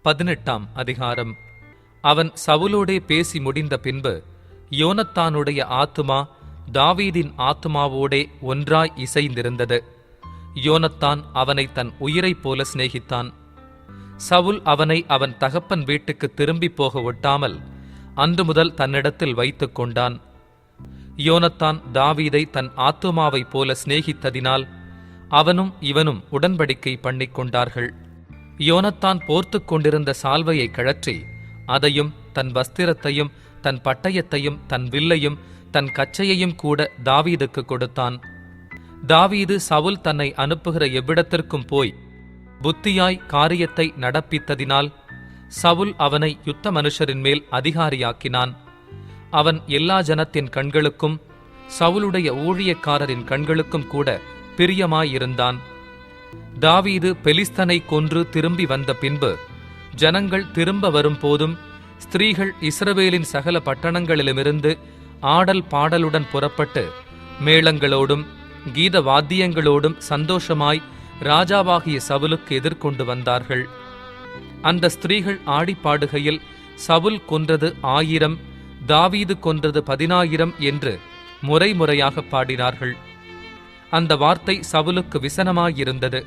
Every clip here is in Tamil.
18ஆம் அதிகாரம். அவன் சவுலோடே பேசி முடிந்த பின்பு யோனத்தானுடைய ஆத்துமா தாவீதின் ஆத்துமாவோடே ஒன்றாய் இசைந்திருந்தது. யோனத்தான் அவனை தன் உயிரைப் போல சிநேகித்தான். சவுல் அவனை அவன் தகப்பன் வீட்டுக்கு திரும்பி போக ஒட்டாமல் அன்று முதல் தன்னிடத்தில் வைத்துக் கொண்டான். யோனத்தான் தாவீதை தன் ஆத்துமாவைப் போல சிநேகித்ததினால் அவனும் இவனும் உடன்படிக்கை பண்ணிக்கொண்டார்கள். யோனத்தான் போர்த்துக் கொண்டிருந்த சால்வையை கழற்றி அதையும் தன் வஸ்திரத்தையும் தன் பட்டயத்தையும் தன் வில்லையும் தன் கச்சையையும் கூட தாவீதுக்கு கொடுத்தான். தாவீது சவுல் தன்னை அனுப்புகிற எவ்விடத்திற்கும் போய் புத்தியாய் காரியத்தை நடப்பித்ததினால் சவுல் அவனை யுத்த மனுஷரின் மேல் அதிகாரியாக்கினான். அவன் எல்லா ஜனத்தின் கண்களுக்கும் சவுலுடைய ஊழியக்காரரின் கண்களுக்கும் கூட பிரியமாயிருந்தான். தாவீது பெலிஸ்தனை கொன்று திரும்பி வந்த பின்பு ஜனங்கள் திரும்ப வரும்போதும் ஸ்திரீகள் இஸ்ரவேலின் சகல பட்டணங்களிலுமிருந்து ஆடல் பாடலுடன் புறப்பட்டு மேளங்களோடும் கீத வாத்தியங்களோடும் சந்தோஷமாய் ராஜாவாகிய சவுலுக்கு எதிர்கொண்டு வந்தார்கள். அந்த ஸ்திரீகள் ஆடிப்பாடுகையில் சவுல் கொன்றது 1000, தாவீது கொன்றது 10000 என்று முறைமுறையாக பாடினார்கள். அந்த வார்த்தை சவுலுக்கு விசனமாயிருந்தது.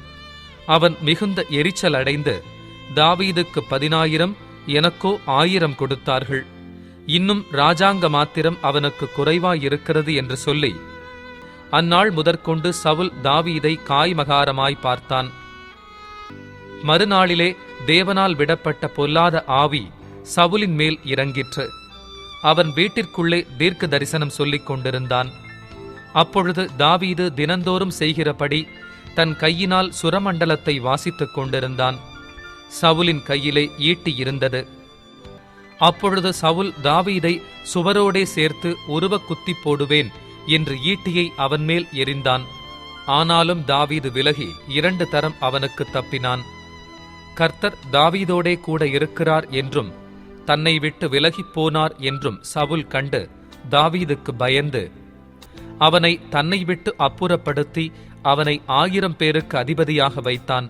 அவன் மிகுந்த எரிச்சல் அடைந்து, தாவீதுக்கு 10000, எனக்கோ 1000 கொடுத்தார்கள், இன்னும் ராஜாங்க மாத்திரம் அவனுக்கு குறைவாயிருக்கிறது என்று சொல்லி அந்நாள் முதற்கொண்டு சவுல் தாவீதை காய்மகாரமாய் பார்த்தான். மறுநாளிலே தேவனால் விடப்பட்ட பொல்லாத ஆவி சவுலின் மேல் இறங்கிற்று. அவன் வீட்டிற்குள்ளே தீர்க்க தரிசனம் சொல்லிக் கொண்டிருந்தான். அப்பொழுது தாவீது தினந்தோறும் செய்கிறபடி தன் கையினால் சுரமண்டலத்தை வாசித்துக் கொண்டிருந்தான். சவுலின் கையிலே ஈட்டி இருந்தது. அப்பொழுது சவுல் தாவீதை சுவரோடே சேர்த்து உருவ குத்தி போடுவேன் என்று ஈட்டியை அவன் மேல் எறிந்தான். ஆனாலும் தாவீது விலகி 2 தரம் அவனுக்கு தப்பினான். கர்த்தர் தாவீதோடே கூட இருக்கிறார் என்றும் தன்னை விட்டு விலகிப் போனார் என்றும் சவுல் கண்டு தாவீதுக்கு பயந்து அவனை தன்னை விட்டு அப்புறப்படுத்தி அவனை 1000 பேருக்கு அதிபதியாக வைத்தான்.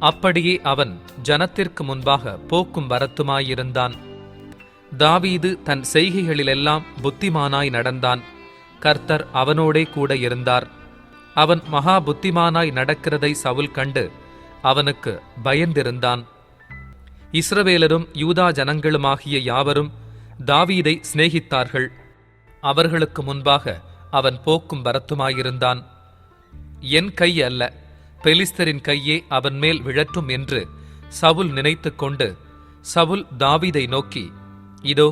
அப்படியே அவன் ஜனத்திற்கு முன்பாக போக்கும் வரத்துமாயிருந்தான். தாவீது தன் செய்கைகளிலெல்லாம் புத்திமானாய் நடந்தான். கர்த்தர் அவனோடே கூட இருந்தார். அவன் மகா புத்திமானாய் நடக்கிறதை சவுல் கண்டு அவனுக்கு பயந்திருந்தான். இஸ்ரவேலரும் யூதா ஜனங்களுமாகிய யாவரும் தாவீதை சிநேகித்தார்கள். அவர்களுக்கு முன்பாக அவன் போக்கும் வரத்துமாயிருந்தான். என் கை அல்ல, பெலிஸ்தரின் கையே அவன் மேல் விழட்டும் என்று சவுல் நினைத்து கொண்டு சவுல் தாவீதை நோக்கி, இதோ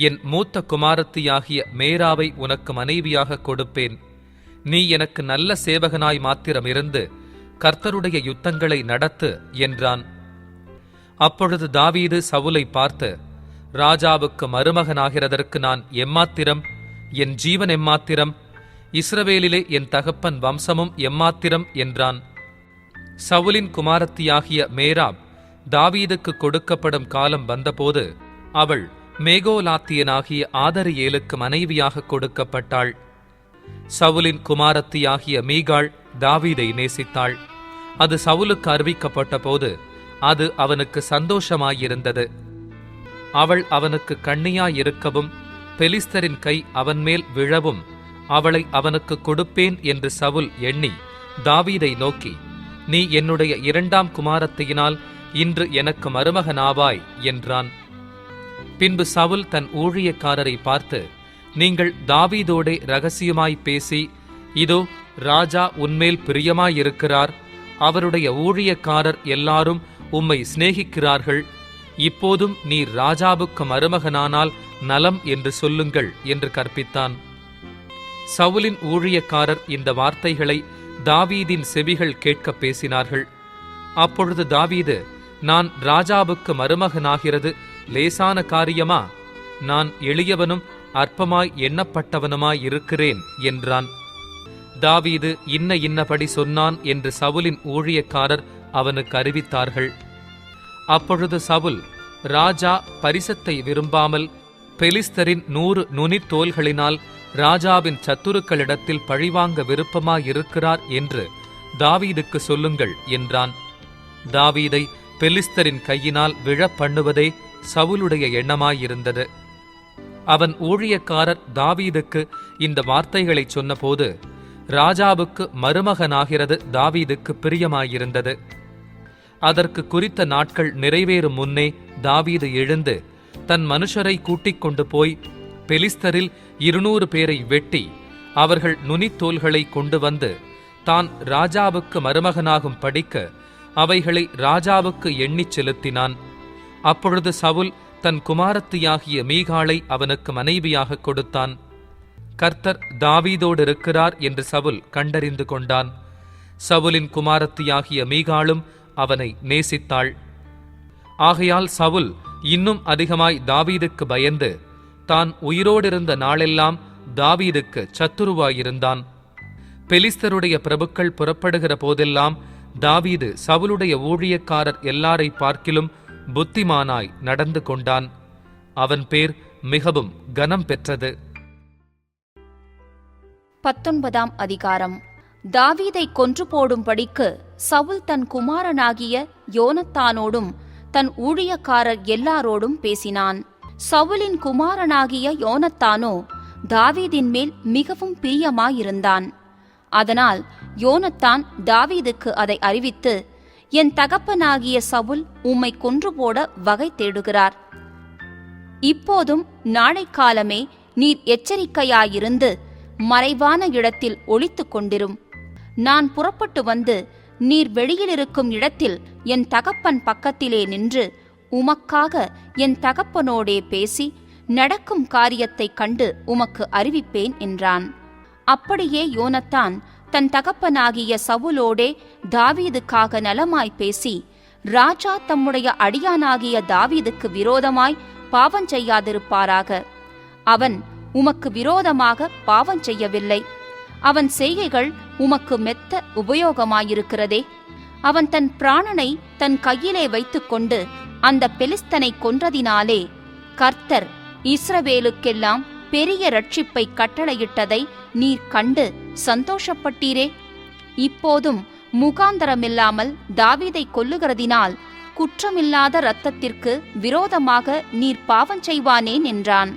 என் மூத்த குமாரத்தியாகிய மேராவை உனக்கு மனைவியாக கொடுப்பேன். நீ எனக்கு நல்ல சேவகனாய் மாத்திரம் இருந்து கர்த்தருடைய யுத்தங்களை நடத்து என்றான். அப்பொழுது தாவீது சவுலை பார்த்து, ராஜாவுக்கு மருமகனாகிறதற்கு நான் எம்மாத்திரம், என் ஜீவன் எம்மாத்திரம், இஸ்ரவேலிலே என் தகப்பன் வம்சமும் எம்மாத்திரம் என்றான். சவுலின் குமாரத்தியாகிய மேராப் தாவீதுக்கு கொடுக்கப்படும் காலம் வந்தபோது அவள் மேகோலாத்தியனாகிய ஆதரியேலுக்கு மனைவியாக கொடுக்கப்பட்டாள். சவுலின் குமாரத்தியாகிய மீகாள் தாவீதை நேசித்தாள். அது சவுலுக்கு அறிவிக்கப்பட்ட போது அது அவனுக்கு சந்தோஷமாயிருந்தது. அவள் அவனுக்கு கண்ணியாயிருக்கவும் பெலிஸ்தரின் கை அவன் மேல் விழவும் அவளை அவனுக்கு கொடுப்பேன் என்று சவுல் எண்ணி தாவீதை நோக்கி, நீ என்னுடைய 2ஆம் குமாரத்தியினால் இன்று எனக்கு மருமகனாவாய் என்றான். பின்பு சவுல் தன் ஊழியக்காரரை பார்த்து, நீங்கள் தாவீதோடே ரகசியமாய் பேசி, இதோ ராஜா உன்மேல் பிரியமாயிருக்கிறார், அவருடைய ஊழியக்காரர் எல்லாரும் உம்மை சிநேகிக்கிறார்கள், இப்போதும் நீர் ராஜாவுக்கு மருமகனானால் நலம் என்று சொல்லுங்கள் என்று கற்பித்தான். சவுலின் ஊழியக்காரர் இந்த வார்த்தைகளை தாவீதின் செவிகள் கேட்க பேசினார்கள். அப்பொழுது தாவீது, நான் ராஜாவுக்கு மருமகனாகிறது லேசான காரியமா? நான் எளியவனும் அற்பமாய் எண்ணப்பட்டவனுமாயிருக்கிறேன் என்றான். தாவீது இன்னபடி சொன்னான் என்று சவுலின் ஊழியக்காரர் அவனுக்கு அறிவித்தார்கள். அப்பொழுது சவுல், ராஜா பரிசத்தை விரும்பாமல் பெலிஸ்தரின் 100 நுனித்தோல்களினால் ராஜாவின் சத்துருக்களிடத்தில் பழிவாங்க விருப்பமாயிருக்கிறார் என்று தாவீதுக்கு சொல்லுங்கள் என்றான். தாவீதை பெலிஸ்தரின் கையினால் விழப் பண்ணுவதே சவுலுடைய எண்ணமாயிருந்தது. அவன் ஊழியக்காரர் தாவீதுக்கு இந்த வார்த்தைகளைச் சொன்னபோது ராஜாவுக்கு மருமகனாகிறது தாவீதுக்கு பிரியமாயிருந்தது. அதற்கு குறித்த நாட்கள் நிறைவேறும் முன்னே தாவீது எழுந்து தன் மனுஷரை கூட்டிக் கொண்டு போய் பெலிஸ்தரில் 200 பேரை வெட்டி அவர்கள் நுனித்தோல்களை கொண்டு வந்து தான் ராஜாவுக்கு மருமகனாகும் படிக்க அவைகளை ராஜாவுக்கு எண்ணிச் செலுத்தினான். அப்பொழுது சவுல் தன் குமாரத்தியாகிய மீகாளை அவனுக்கு மனைவியாக கொடுத்தான். கர்த்தர் தாவீதோடு இருக்கிறார் என்று சவுல் கண்டறிந்து கொண்டான். சவுலின் குமாரத்தியாகிய மீகாளும் அவனை நேசித்தாள். ஆகையால் சவுல் இன்னும் அதிகமாய் தாவீதுக்கு பயந்து தான் உயிரோடிருந்த நாளெல்லாம் தாவீதுக்கு சத்துருவாயிருந்தான். பெலிஸ்தருடைய பிரபுக்கள் புறப்படுகிற போதெல்லாம் தாவீது சவுலுடைய ஊழியக்காரர் எல்லாரை பார்க்கிலும் புத்திமானாய் நடந்து கொண்டான். அவன் பேர் மிகவும் கனம் பெற்றது. 19ஆம் அதிகாரம். தாவீதை கொன்று போடும்படிக்கு சவுல் தன் குமாரனாகிய யோனத்தானோடும் தன் ஊழியக்காரர் எல்லாரோடும் பேசினான். சவுலின் குமாரனாகிய யோனத்தானோ தாவீதின் மேல் மிகவும் பிரியமாயிருந்தான். அதனால் யோனத்தான் தாவீதுக்கு அதை அறிவித்து, என் தகப்பனாகிய சவுல் உம்மை கொன்று போட வகை தேடுகிறார். இப்போதும் நாளை காலமே நீர் எச்சரிக்கையாயிருந்து மறைவான இடத்தில் ஒளித்துக் கொண்டிரும். நான் புறப்பட்டு வந்து நீர் வெளியிலிருக்கும் இடத்தில் என் தகப்பன் பக்கத்திலே நின்று உமக்காக என் தகப்பனோடே பேசி நடக்கும் காரியத்தைக் கண்டு உமக்கு அறிவிப்பேன் என்றான். அப்படியே யோனத்தான் தன் தகப்பனாகிய சவுலோடே தாவீதுக்காக நலமாய் பேசி, ராஜா தம்முடைய அடியானாகிய தாவீதுக்கு விரோதமாய் பாவம் செய்யாதிருப்பாராக. அவன் உமக்கு விரோதமாக பாவம் செய்யவில்லை. அவன் செய்கைகள் உமக்கு மெத்த உபயோகமாயிருக்கிறதே. அவன் தன் பிராணனை தன் கையிலே வைத்துக்கொண்டு அந்த பெலிஸ்தனை கொன்றதினாலே கர்த்தர் இஸ்ரவேலுக்கெல்லாம் பெரிய இரட்சிப்பை கட்டளையிட்டதை நீர் கண்டு சந்தோஷப்பட்டீரே. இப்போதும் முகாந்தரமில்லாமல் தாவீதை கொல்லுகிறதினால் குற்றமில்லாத இரத்தத்திற்கு விரோதமாக நீர் பாவம் செய்வானேன் என்றான்.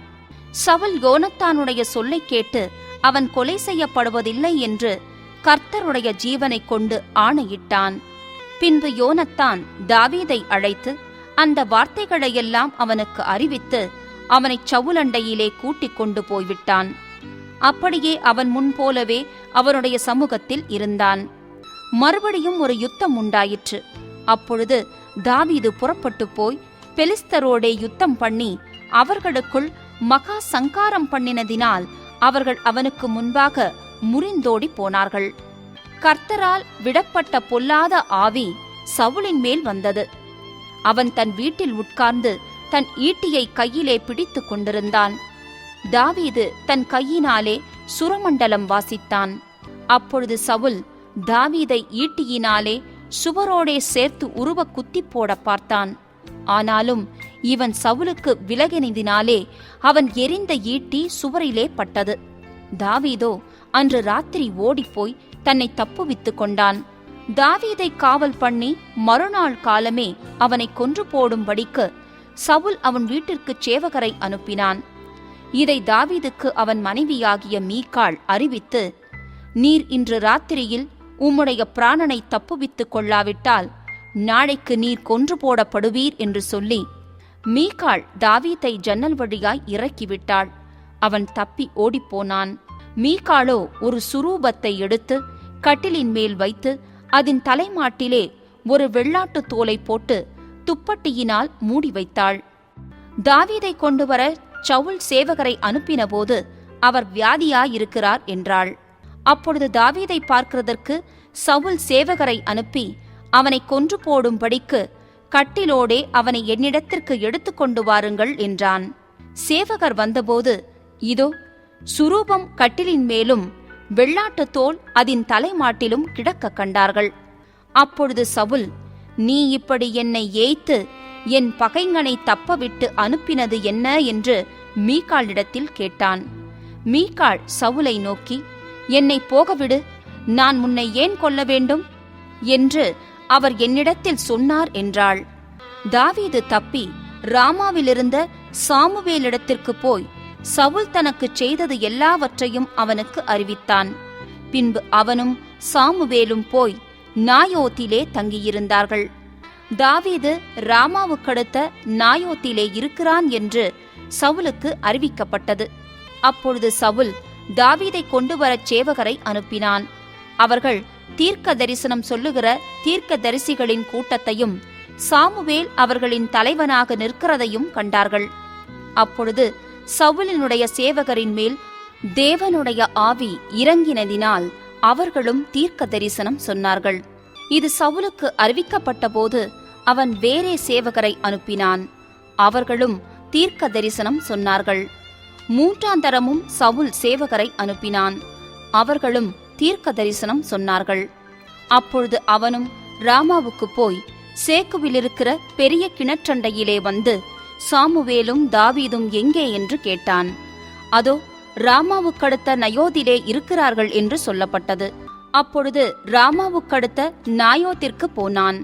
சவுல் யோனத்தானுடைய சொல்லை கேட்டு அவன் கொலை செய்யப்படுவதில்லை என்று கர்த்தருடைய ஜீவனை கொண்டு ஆணையிட்டான். பின்பு யோனத்தான் தாவீதை அழைத்து அந்த வார்த்தைகளையெல்லாம் அவனுக்கு அறிவித்து அவனை சவுலண்டையிலே கூட்டிக் கொண்டு போய்விட்டான். அப்படியே அவன் முன்போலவே அவனுடைய சமூகத்தில் இருந்தான். மறுபடியும் ஒரு யுத்தம் உண்டாயிற்று. அப்பொழுது தாவீது புறப்பட்டு போய் பெலிஸ்தரோடே யுத்தம் பண்ணி அவர்களுக்குள் மகா சங்காரம் பண்ணினதினால் அவர்கள் அவனுக்கு முன்பாக முறிந்தோடி போனார்கள். கர்த்தரால் விடப்பட்ட பொல்லாத ஆவி சவுலின் மேல் வந்தது. அவன் தன் வீட்டில் உட்கார்ந்து தன் ஈட்டியை கையிலே பிடித்துக் கொண்டிருந்தான். தாவீது தன் கையினாலே சுரமண்டலம் வாசித்தான். அப்பொழுது சவுல் தாவீதை ஈட்டியினாலே சுவரோடே சேர்த்து உருவ குத்தி போட பார்த்தான். ஆனாலும் இவன் சவுலுக்கு விலகினதினாலே அவன் எறிந்த ஈட்டி சுவரிலே பட்டது. தாவீதோ அன்று ராத்திரி ஓடிப்போய் தன்னை தப்புவித்துக் கொண்டான். தாவீதை காவல் பண்ணி மறுநாள் காலமே அவனை கொன்று போடும்படிக்கு சவுல் அவன் வீட்டிற்கு சேவகரை அனுப்பினான். இதை தாவீதுக்கு அவன் மனைவியாகிய மீகாள் அறிவித்து, நீர் இன்று ராத்திரியில் உம்முடைய பிராணனை தப்புவித்துக் கொள்ளாவிட்டால் நாளைக்கு நீர் கொன்று போடப்படுவீர் என்று சொல்லி மீகாள் தாவீதை ஜன்னல் வழியாய் இறக்கிவிட்டாள். அவன் தப்பி ஓடிப்போனான். மீகாளோ ஒரு சுரூபத்தை எடுத்து கட்டிலின் மேல் வைத்து அதன் தலைமாட்டிலே ஒரு வெள்ளாட்டு தோலை போட்டு துப்பட்டியினால் மூடி வைத்தாள். தாவீதை கொண்டு வர சவுல் சேவகரை அனுப்பினபோது அவர் வியாதியாயிருக்கிறார் என்றாள். அப்பொழுது தாவீதை பார்க்கிறதற்கு சவுல் சேவகரை அனுப்பி அவனை கொன்று போடும்படிக்கு கட்டிலோடே அவனை என்னிடத்திற்கு எடுத்துக்கொண்டு வாருங்கள் என்றான். சேவகர் வந்தபோது இதோ சுரூபம் கட்டிலின் மேலும் வெள்ளாட்டு தோல் அதன் தலைமாட்டிலும் கிடக்க கண்டார்கள். அப்பொழுது சவுல், நீ இப்படி என்னை ஏய்த்து என் பகைஞனை தப்பவிட்டு அனுப்பினது என்ன என்று மீகாளிடத்தில் கேட்டான். மீகாள் சவுலை நோக்கி, என்னை போகவிடு, நான் உன்னை ஏன் கொல்ல வேண்டும் என்று அவர் என்னிடத்தில் சொன்னார் என்றாள். தாவீது தப்பி ராமாவிலிருந்த சாமுவேலிடத்திற்கு போய் சவுல் தனக்குச் செய்தது எல்லாவற்றையும் அவனுக்கு அறிவித்தான். பின்பு அவனும் சாமுவேலும் போய் நாயோத்திலே தங்கியிருந்தார்கள். தாவீது ராமாவுக்கடுத்த நாயோத்திலே இருக்கிறான் என்று சவுலுக்கு அறிவிக்கப்பட்டது. அப்பொழுது சவுல் தாவீதை கொண்டு வரச் சேவகரை அனுப்பினான். அவர்கள் தீர்க்க தரிசனம் சொல்லுகிற தீர்க்க தரிசிகளின் கூட்டத்தையும் சாமுவேல் அவர்களின் தலைவனாக நிற்கிறதையும் கண்டார்கள். அப்பொழுது சவுலினுடைய சேவகரின் மேல் தேவனுடைய ஆவி இறங்கினதினால் அவர்களும் தீர்க்க தரிசனம் சொன்னார்கள். இது சவுலுக்கு அறிவிக்கப்பட்ட போது அவன் வேறே சேவகரை அனுப்பினான். அவர்களும் தீர்க்க தரிசனம் சொன்னார்கள். மூன்றாந்தரமும் சவுல் சேவகரை அனுப்பினான். அவர்களும் தீர்க்க தரிசனம் சொன்னார்கள். அப்பொழுது அவனும் ராமாவுக்கு போய் சேக்குவிலிருக்கிற பெரிய கிணற்றண்டையிலே வந்து சாமுவேலும் தாவீதும் எங்கே என்று கேட்டான். அதோ ராமாவுக்கடுத்த நயோதிலே இருக்கிறார்கள் என்று சொல்லப்பட்டது. அப்பொழுது ராமாவுக்கடுத்த நாயோத்திற்கு போனான்.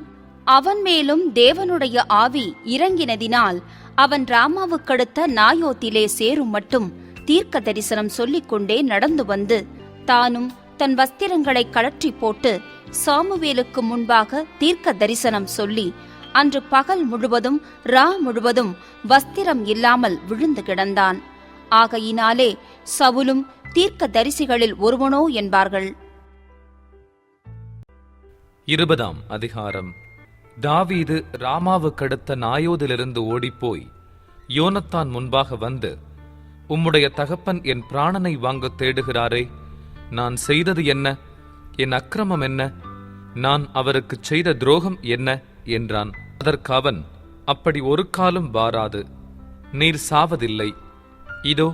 அவன் மேலும் தேவனுடைய ஆவி இறங்கினதினால் அவன் ராமாவுக்கடுத்த நாயோத்திலே சேரும் மட்டும் தீர்க்க தரிசனம் சொல்லிக் கொண்டே நடந்து வந்து தானும் தன் வஸ்திரங்களை கழற்றி போட்டு சாமுவேலுக்கு முன்பாக தீர்க்க தரிசனம் சொல்லி அன்று பகல் முழுவதும் ரா முழுவதும் வஸ்திரம் இல்லாமல் விழுந்து கிடந்தான். ஆகையினாலே சவுலும் தீர்க்க தரிசிகளில் ஒருவனோ என்பார்கள். 20ஆம் அதிகாரம். தாவீது ராமாவுக்கடுத்த நாயோதிலிருந்து ஓடிப்போய் யோனத்தான் முன்பாக வந்து, உம்முடைய தகப்பன் என் பிராணனை வாங்க தேடுகிறாரே, நான் செய்தது என்ன? என் அக்கிரமம் என்ன? நான் அவருக்கு செய்த துரோகம் என்ன என்றான். அதற்கு அவன், அப்படி ஒரு காலும் வாராது, நீர் சாவதில்லை. இதோ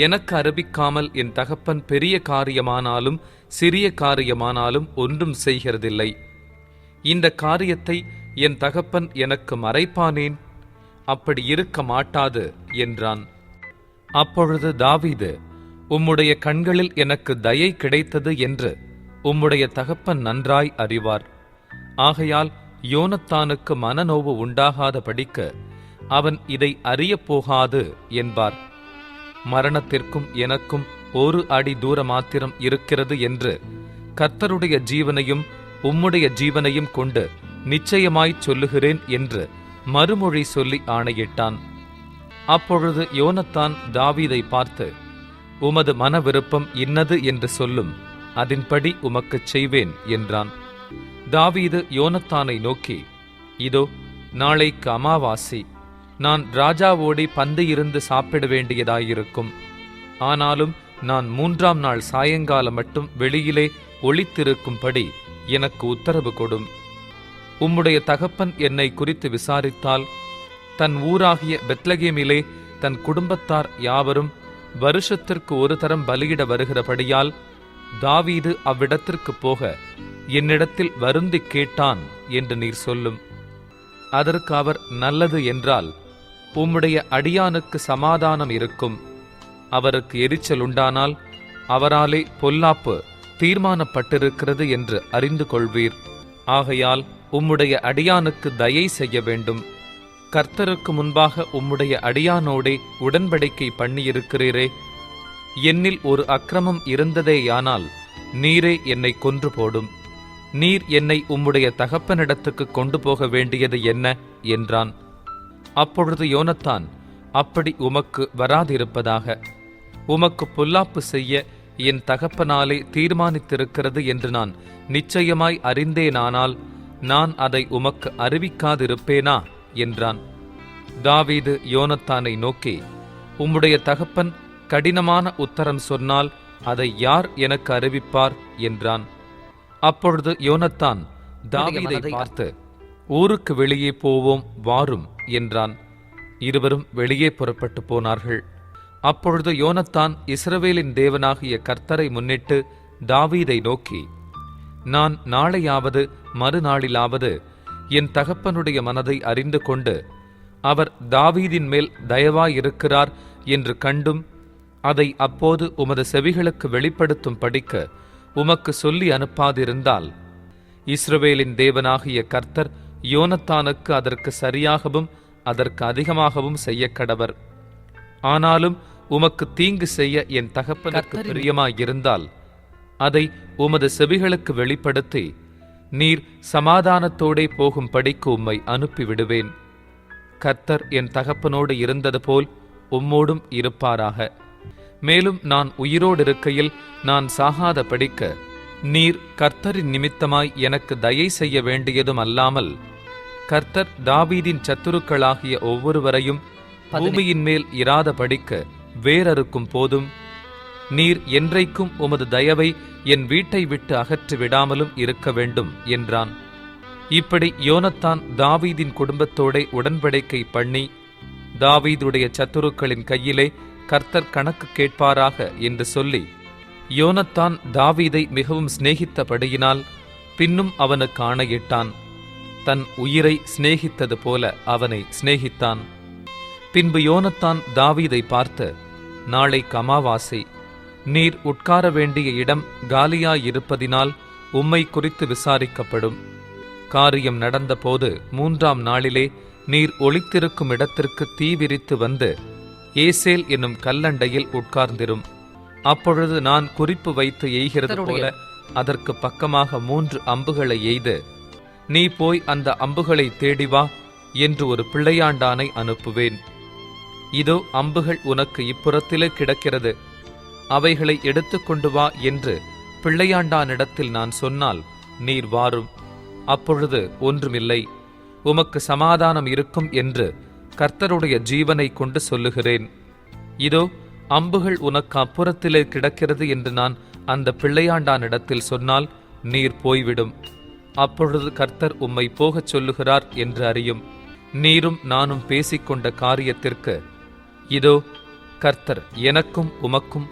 எனக்கு அறிவிக்காமல் என் தகப்பன் பெரிய காரியமானாலும் சிறிய காரியமானாலும் ஒன்றும் செய்கிறதில்லை. இந்த காரியத்தை என் தகப்பன் எனக்கு மறைப்பானேன்? அப்படி இருக்க மாட்டாது என்றான். அப்பொழுது தாவீது, உம்முடைய கண்களில் எனக்கு தயை கிடைத்தது என்று உம்முடைய தகப்பன் நன்றாய் அறிவார். ஆகையால் யோனத்தானுக்கு மனநோவு உண்டாகாதபடிக்கு அவன் இதை அறியப் போகாது என்பார். மரணத்திற்கும் எனக்கும் 1 அடி தூர மாத்திரம் இருக்கிறது என்று கர்த்தருடைய ஜீவனையும் உம்முடைய ஜீவனையும் கொண்டு நிச்சயமாய்ச் சொல்லுகிறேன் என்று மறுமொழி சொல்லி ஆணையிட்டான். அப்பொழுது யோனத்தான் தாவீதை பார்த்து, உமது மன விருப்பம் இன்னது என்று சொல்லும், அதின்படி உமக்குச் செய்வேன் என்றான். தாவீது யோனத்தானை நோக்கி, இதோ நாளைக்கு அமாவாசை, நான் ராஜாவோடி பந்தியிருந்து சாப்பிட வேண்டியதாயிருக்கும். ஆனாலும் நான் 3ஆம் நாள் சாயங்காலம் மட்டும் வெளியிலே ஒளித்திருக்கும்படி எனக்கு உத்தரவு கொடும். உம்முடைய தகப்பன் என்னை குறித்து விசாரித்தால், தன் ஊராகிய பெத்லகேமிலே தன் குடும்பத்தார் யாவரும் வருஷத்திற்கு 1 தரம் பலியிட வருகிறபடியால் தாவீது அவ்விடத்திற்கு போக என்னிடத்தில் வருந்தி கேட்டான் என்று நீர் சொல்லும். அதற்கு அவர், நல்லது என்றால் உம்முடைய அடியானுக்கு சமாதானம் இருக்கும். அவருக்கு எரிச்சல் உண்டானால் அவராலே பொல்லாப்பு தீர்மானப்பட்டிருக்கிறது என்று அறிந்து கொள்வீர். ஆகையால் உம்முடைய அடியானுக்கு தயை செய்ய வேண்டும். கர்த்தருக்கு முன்பாக உம்முடைய அடியானோடே உடன்படிக்கை பண்ணியிருக்கிறீரே. என்னில் ஒரு அக்கிரமம் இருந்ததேயானால் நீரே என்னை கொன்று போடும். நீர் என்னை உம்முடைய தகப்பனிடத்துக்கு கொண்டு போக வேண்டியது என்ன என்றான். அப்பொழுது யோனத்தான், அப்படி உமக்கு வராதிருப்பதாக. உமக்கு பொல்லாப்பு செய்ய என் தகப்பனாலே தீர்மானித்திருக்கிறது என்று நான் நிச்சயமாய் அறிந்தேனானால் நான் அதை உமக்கு அறிவிக்காதிருப்பேனா என்றான். தாவீது யோனத்தானை நோக்கி, உம்முடைய தகப்பன் கடினமான உத்தரம் சொன்னால் அதை யார் எனக்கு அறிவிப்பார் என்றான். அப்பொழுது யோனத்தான் தாவீதை பார்த்து, ஊருக்கு வெளியே போவோம் வாரும் என்றான். இருவரும் வெளியே புறப்பட்டு போனார்கள். அப்பொழுது யோனத்தான் இஸ்ரவேலின் தேவனாகிய கர்த்தரை முன்னிட்டு தாவீதை நோக்கி, நான் நாளையாவது மறுநாளிலாவது என் தகப்பனுடைய மனதை அறிந்து கொண்டு அவர் தாவீதின் மேல் தயவாயிருக்கிறார் என்று கண்டும் அதை அப்போது உமது செவிகளுக்கு வெளிப்படுத்தும் படிக்க உமக்கு சொல்லி அனுப்பாதிருந்தால், இஸ்ரவேலின் தேவனாகிய கர்த்தர் யோனத்தானுக்கு அதற்கு சரியாகவும் அதற்கு அதிகமாகவும் செய்யக்கடவர். ஆனாலும் உமக்கு தீங்கு செய்ய என் தகப்பனுக்கு பிரியமாயிருந்தால் அதை உமது செவிகளுக்கு வெளிப்படுத்தி நீர் சமாதானத்தோடே போகும்படிக்கு உம்மை அனுப்பிவிடுவேன். கர்த்தர் என் தகப்பனோடு இருந்தது போல் உம்மோடும் இருப்பாராக. மேலும் நான் உயிரோடு இருக்கையில் நான் சாகாதபடிக்க நீர் கர்த்தரின் நிமித்தமாய் எனக்கு தயை செய்ய வேண்டியதும் அல்லாமல் கர்த்தர் தாவீதின் சத்துருக்களாகிய ஒவ்வொருவரையும் பூமியின் மேல் இராதபடிக்க வேரறுக்கும் போதும் நீர் என்றைக்கும் உமது தயவை என் வீட்டை விட்டு அகற்றி விடாமலும் இருக்க வேண்டும் என்றான். இப்படி யோனத்தான் தாவீதின் குடும்பத்தோட உடன்படிக்கை பண்ணி, தாவீதுடைய சத்துருக்களின் கையிலே கர்த்தர் கணக்கு கேட்பாராக என்று சொல்லி, யோனத்தான் தாவீதை மிகவும் சிநேகித்தபடியினால் பின்னும் அவனுக்கு ஆணையிட்டான். தன் உயிரை சிநேகித்தது போல அவனை சிநேகித்தான். பின்பு யோனத்தான் தாவீதை பார்த்து, நாளைக்கு அமாவாசை, நீர் உட்கார வேண்டிய இடம் காலியாயிருப்பதினால் உம்மை குறித்து விசாரிக்கப்படும். காரியம் நடந்தபோது 3ஆம் நாளிலே நீர் ஒளித்திருக்கும் இடத்திற்கு தீ விரித்து வந்து ஏசேல் என்னும் கல்லண்டையில் உட்கார்ந்திரும். அப்பொழுது நான் குறிப்பு வைத்து எய்கிறது போல அதற்கு பக்கமாக 3 அம்புகளை எய்து, நீ போய் அந்த அம்புகளை தேடிவா என்று ஒரு பிள்ளையாண்டானை அனுப்புவேன். இதோ அம்புகள் உனக்கு இப்புறத்திலே கிடக்கிறது, அவைகளை எடுத்துக்கொண்டு வா என்று பிள்ளையாண்டானிடத்தில் நான் சொன்னால் நீர் வாரும். அப்பொழுது ஒன்றுமில்லை, உமக்கு சமாதானம் இருக்கும் என்று கர்த்தருடைய ஜீவனை கொண்டு சொல்லுகிறேன். இதோ அம்புகள் உனக்கு அப்புறத்திலே கிடக்கிறது என்று நான் அந்த பிள்ளையாண்டானிடத்தில் சொன்னால் நீர் போய்விடும். அப்பொழுது கர்த்தர் உம்மை போகச் சொல்லுகிறார் என்று அறியும். நீரும் நானும் பேசிக்கொண்ட காரியத்திற்கு இதோ கர்த்தர் எனக்கும் உமக்கும்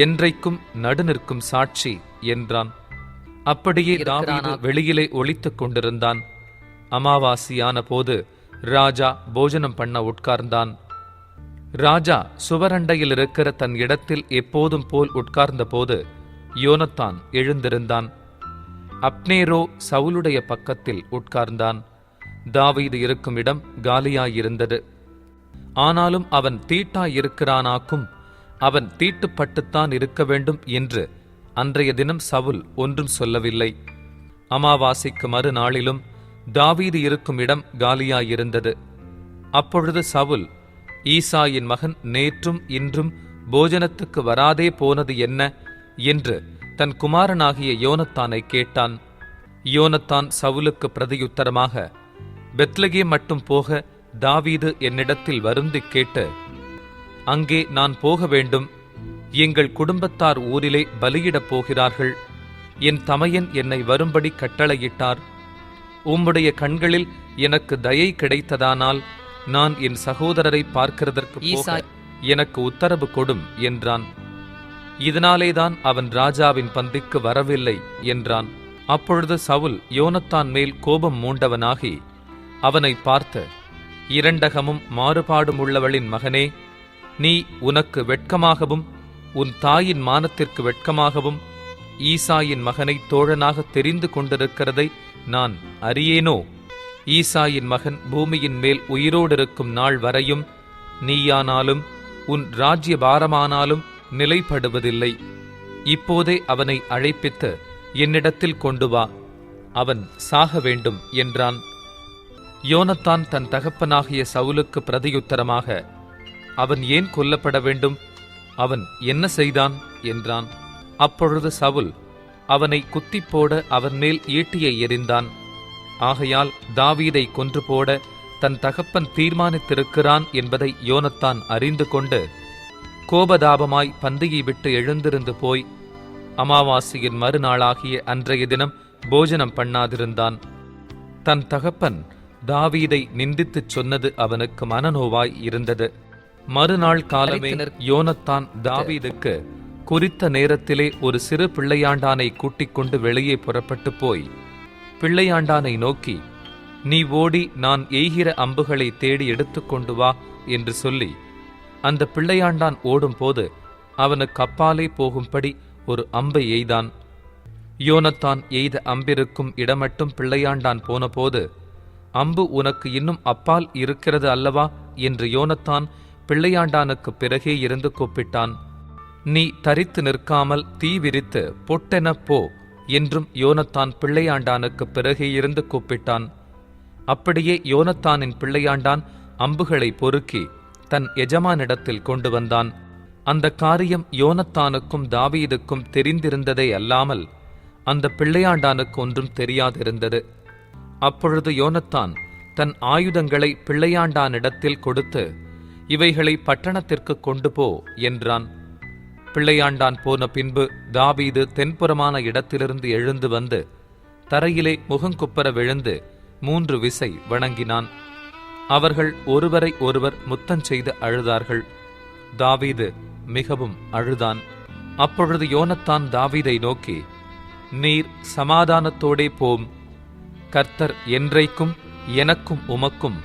என்றைக்கும் நடுநிற்கும் சாட்சி என்றான். அப்படியே தாவீது வெளியிலே ஒளித்துக் கொண்டிருந்தான். அமாவாசியான போது ராஜா போஜனம் பண்ண உட்கார்ந்தான். ராஜா சுவரண்டையில் இருக்கிற தன் இடத்தில் எப்போதும் போல் உட்கார்ந்த போது யோனத்தான் எழுந்திருந்தான். அப்னேரோ சவுலுடைய பக்கத்தில் உட்கார்ந்தான். தாவீது இருக்கும் இடம் காலியாயிருந்தது. ஆனாலும் அவன் தீட்டாயிருக்கிறானாக்கும், அவன் தீட்டுப்பட்டுத்தான் இருக்க வேண்டும் என்று அன்றைய தினம் சவுல் ஒன்றும் சொல்லவில்லை. அமாவாசைக்கு மறுநாளிலும் தாவீது இருக்கும் இடம் காலியாயிருந்தது. அப்பொழுது சவுல், ஈசாயின் மகன் நேற்றும் இன்றும் போஜனத்துக்கு வராதே போனது என்ன என்று தன் குமாரனாகிய யோனத்தானை கேட்டான். யோனத்தான் சவுலுக்கு பிரதியுத்தரமாக, பெத்லகேம் மட்டும் போக தாவீது என்னிடத்தில் வருந்திக் கேட்டு, அங்கே நான் போக வேண்டும், எங்கள் குடும்பத்தார் ஊரிலே பலியிடப் போகிறார்கள், என் தமையன் என்னை வரும்படி கட்டளையிட்டார். உம்முடைய கண்களில் எனக்கு தயை கிடைத்ததானால் நான் என் சகோதரரை பார்க்கிறதற்கு போக எனக்கு உத்தரவு கொடும் என்றான். இதனாலேதான் அவன் ராஜாவின் பந்திக்கு வரவில்லை என்றான். அப்பொழுது சவுல் யோனத்தான் மேல் கோபம் மூண்டவனாகி அவனை பார்த்து, இரண்டகமும் மாறுபாடும் உள்ளவளின் மகனே, நீ உனக்கு வெட்கமாகவும் உன் தாயின் மானத்திற்கு வெட்கமாகவும் ஈசாயின் மகனை தோழனாக தெரிந்து கொண்டிருக்கிறதை நான் அறியேனோ? ஈசாயின் மகன் பூமியின் மேல் உயிரோடிருக்கும் நாள் வரையும் நீயானாலும் உன் ராஜ்ய பாரமானாலும் நிலைப்படுவதில்லை. இப்போதே அவனை அழைப்பித்து என்னிடத்தில் கொண்டு வா, அவன் சாக வேண்டும் என்றான். யோனத்தான் தன் தகப்பனாகிய சவுலுக்கு பிரதியுத்தரமாக, அவன் ஏன் கொல்லப்பட வேண்டும்? அவன் என்ன செய்தான் என்றான். அப்பொழுது சவுல் அவனை குத்திப் போட அவன் மேல் ஈட்டியை எறிந்தான். ஆகையால் தாவீதை கொன்று போட தன் தகப்பன் தீர்மானித்திருக்கிறான் என்பதை யோனத்தான் அறிந்து கொண்டு கோபதாபமாய் பந்தியை விட்டு எழுந்திருந்து போய் அமாவாசையின் மறுநாளாகிய அன்றைய தினம் போஜனம் பண்ணாதிருந்தான். தன் தகப்பன் தாவீதை நிந்தித்துச் சொன்னது அவனுக்கு மனநோவாய் இருந்தது. மறுநாள் காலமே யோனத்தான் தாவீதுக்கு குறித்த நேரத்திலே ஒரு சிறு பிள்ளையாண்டானை கூட்டிக் கொண்டு வெளியே புறப்பட்டு போய் பிள்ளையாண்டானை நோக்கி, நீ ஓடி நான் எய்கிற அம்புகளை தேடி எடுத்துக்கொண்டு வா என்று சொல்லி அந்த பிள்ளையாண்டான் ஓடும்போது அவனுக்கு அப்பாலே போகும்படி ஒரு அம்பை எய்தான். யோனத்தான் எய்த அம்பிருக்கும் இடமட்டும் பிள்ளையாண்டான் போனபோது அம்பு உனக்கு இன்னும் அப்பால் இருக்கிறது அல்லவா என்று யோனத்தான் பிள்ளையாண்டானுக்கு பிறகே இருந்து கூப்பிட்டான். நீ தரித்து நிற்காமல் தீ விரித்து பொட்டென போ என்றும் யோனத்தான் பிள்ளையாண்டானுக்கு பிறகே இருந்து கூப்பிட்டான். அப்படியே யோனத்தானின் பிள்ளையாண்டான் அம்புகளை பொறுக்கி தன் எஜமானிடத்தில் கொண்டு வந்தான். அந்த காரியம் யோனத்தானுக்கும் தாவீதுக்கும் தெரிந்திருந்ததே அல்லாமல் அந்த பிள்ளையாண்டானுக்கு ஒன்றும் தெரியாதிருந்தது. அப்பொழுது யோனத்தான் தன் ஆயுதங்களை பிள்ளையாண்டானிடத்தில் கொடுத்து, இவைகளை பட்டணத்திற்கு கொண்டு போ என்றான். பிள்ளையாண்டான் போன பின்பு தாவீது தென்புறமான இடத்திலிருந்து எழுந்து வந்து தரையிலே முகங்குப்புற விழுந்து 3 விசை வணங்கினான். அவர்கள் ஒருவரை ஒருவர் முத்தஞ்செய்து அழுதார்கள். தாவீது மிகவும் அழுதான். அப்பொழுது யோனத்தான் தாவீதை நோக்கி, நீர் சமாதானத்தோடே போம். கர்த்தர் என்றைக்கும் எனக்கும் உமக்கும்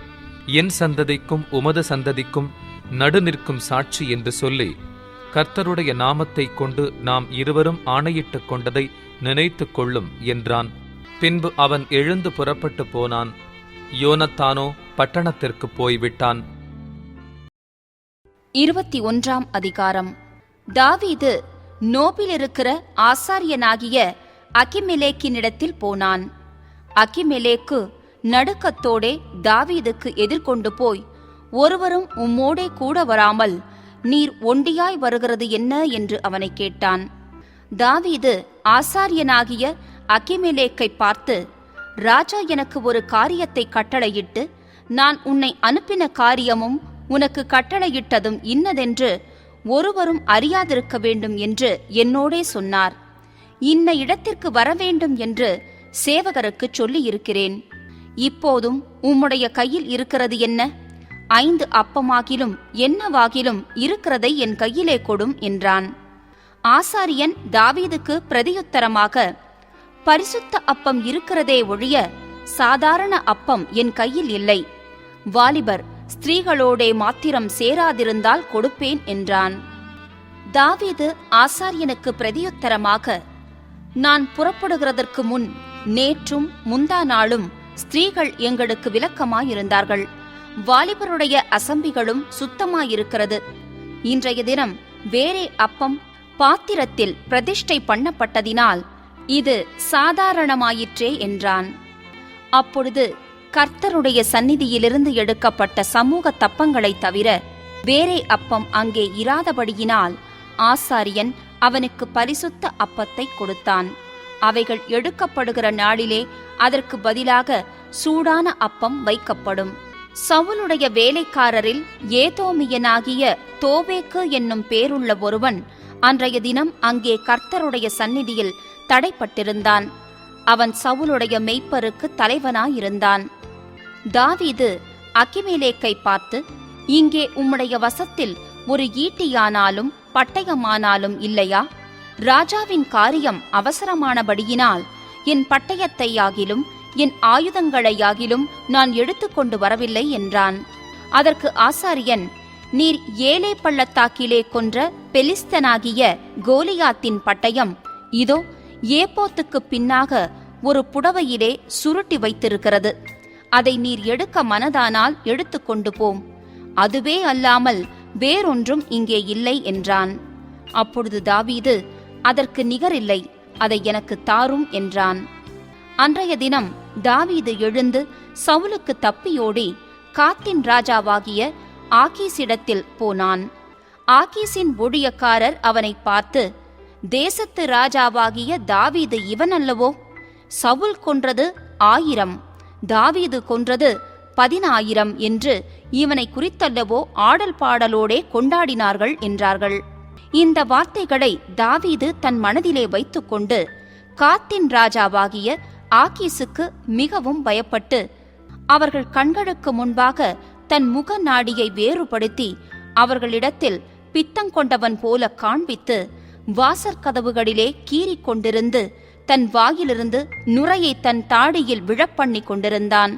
என் சந்ததிக்கும் உமது சந்ததிக்கும் நடு நிற்கும் சாட்சி என்று சொல்லி கர்த்தருடைய நாமத்தை கொண்டு நாம் இருவரும் ஆணையிட்டுக் கொண்டதை நினைத்துக் கொள்ளும் என்றான். பின்பு அவன் எழுந்து புறப்பட்டு போனான். யோனத்தானோ பட்டணத்திற்கு போய்விட்டான். 21ஆம் அதிகாரம். தாவீது நோபிலிருக்கிற ஆசாரியனாகிய அகிமெலேக்கினிடத்தில் போனான். அகிமெலேக்கு நடுக்கத்தோடே தாவீதுக்கு எதிர்கொண்டு போய், ஒருவரும் உம்மோடே கூட வராமல் நீர் ஒண்டியாய் வருகிறது என்ன என்று அவனை கேட்டான். தாவீது ஆசாரியனாகிய அகிமெலேக்கை பார்த்து, ராஜா எனக்கு ஒரு காரியத்தை கட்டளையிட்டு, நான் உன்னை அனுப்பின காரியமும் உனக்கு கட்டளையிட்டதும் இன்னதென்று ஒருவரும் அறியாதிருக்க வேண்டும் என்று என்னோடே சொன்னார். இன்ன இடத்திற்கு வரவேண்டும் என்று சேவகருக்கு சொல்லியிருக்கிறேன். இப்போதும் உம்முடைய கையில் இருக்கிறது என்ன? 5 அப்பமாகிலும் என்னவாகிலும் இருக்கிறதை என் கையிலே கொடும் என்றான். ஆசாரியன் தாவீதுக்கு பிரதியுத்தரமாக, பரிசுத்த அப்பம் இருக்கிறதே ஒழிய சாதாரண அப்பம் என் கையில் இல்லை. வாலிபர் ஸ்திரீகளோடே மாத்திரம் சேராதிருந்தால் கொடுப்பேன் என்றான். தாவீது ஆசாரியனுக்கு பிரதியுத்தரமாக, நான் புறப்படுகிறதற்கு முன் நேற்றும் முந்தா நாளும் ஸ்திரீகள் எங்களுக்கு விலக்கமாயிருந்தார்கள். வாலிபருடைய அசம்பிகளும் சுத்தமாயிருக்கிறது. இன்றைய தினம் வேறே அப்பம் பாத்திரத்தில் பிரதிஷ்டை பண்ணப்பட்டதினால் இது சாதாரணமாயிற்றே என்றான். அப்பொழுது கர்த்தருடைய சந்நிதியிலிருந்து எடுக்கப்பட்ட சமூக தப்பங்களைத் தவிர வேறே அப்பம் அங்கே இராதபடியினால் ஆசாரியன் அவனுக்கு பரிசுத்த அப்பத்தை கொடுத்தான். அவைகள் எடுக்கப்படுகிற நாளிலே அதற்கு பதிலாக சூடான அப்பம் வைக்கப்படும். சவுலுடைய வேலைக்காரரில் ஏதோமியனாகிய தோவேக்கு என்னும் பேருள்ள ஒருவன் அன்றைய தினம் அங்கே கர்த்தருடைய சந்நிதியில் தடைப்பட்டிருந்தான். அவன் சவுலுடைய மெய்ப்பருக்கு தலைவனாயிருந்தான். தாவீது அகிமெலேக்கை பார்த்து, இங்கே உம்முடைய வசத்தில் ஒரு ஈட்டியானாலும் பட்டயமானாலும் இல்லையா? ராஜாவின் காரியம் அவசரமானபடியினால் என் பட்டயத்தையாகிலும் என் ஆயுதங்களையாகிலும் நான் எடுத்துக்கொண்டு வரவில்லை என்றான். அதற்கு ஆசாரியன், நீர் ஏலே பள்ளத்தாக்கிலே கொன்ற பெலிஸ்தனாகிய கோலியாத்தின் பட்டயம் இதோ ஏபோத்துக்கு பின்னாக ஒரு புடவையிலே சுருட்டி வைத்திருக்கிறது. அதை நீர் எடுக்க மனதானால் எடுத்துக்கொண்டு போம். அதுவே அல்லாமல் வேறொன்றும் இங்கே இல்லை என்றான். அப்பொழுது தாவீது, அதற்கு நிகரில்லை, அதை எனக்கு தாரும் என்றான். அன்றைய தினம் தாவீது எழுந்து சவுலுக்கு தப்பியோடி காத்தின் ராஜாவாகிய ஆகீசிடத்தில் போனான். ஆகீசின் ஊழியக்காரர் அவனை பார்த்து, தேசத்து ராஜாவாகிய தாவீது இவன் அல்லவோ? சவுல் கொன்றது 1000, தாவீது கொன்றது 10,000 என்று இவனை குறித்தல்லவோ ஆடல் பாடலோடே கொண்டாடினார்கள் என்றார்கள். இந்த வார்த்தைகளை தாவீது தன் மனதிலே வைத்துக்கொண்டு காத்தின் ராஜாவாகிய ஆகீசுக்கு மிகவும் பயப்பட்டு அவர்கள் கண்களுக்கு முன்பாக தன் முக நாடியை வேறுபடுத்தி அவர்களிடத்தில் பித்தங்கொண்டவன் போல காண்பித்து வாசற்கதவுகளிலே கீறிக் கொண்டிருந்து தன் வாயிலிருந்து நுரையை தன் தாடியில் விழப்பண்ணி கொண்டிருந்தான்.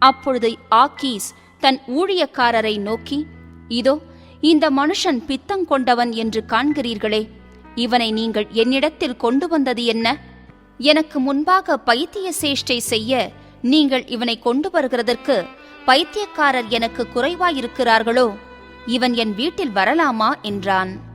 அப்பொழுது ஆகீஸ் தன் ஊழியக்காரரை நோக்கி, இதோ இந்த மனுஷன் பித்தங்கொண்டவன் என்று காண்கிறீர்களே, இவனை நீங்கள் என்னிடத்தில் கொண்டு வந்தது என்ன? எனக்கு முன்பாக பைத்திய சேஷ்டை செய்ய நீங்கள் இவனை கொண்டு வருகிறதற்கு பைத்தியக்காரர் எனக்கு குறைவாயிருக்கிறார்களோ? இவன் என் வீட்டில் வரலாமா என்றான்.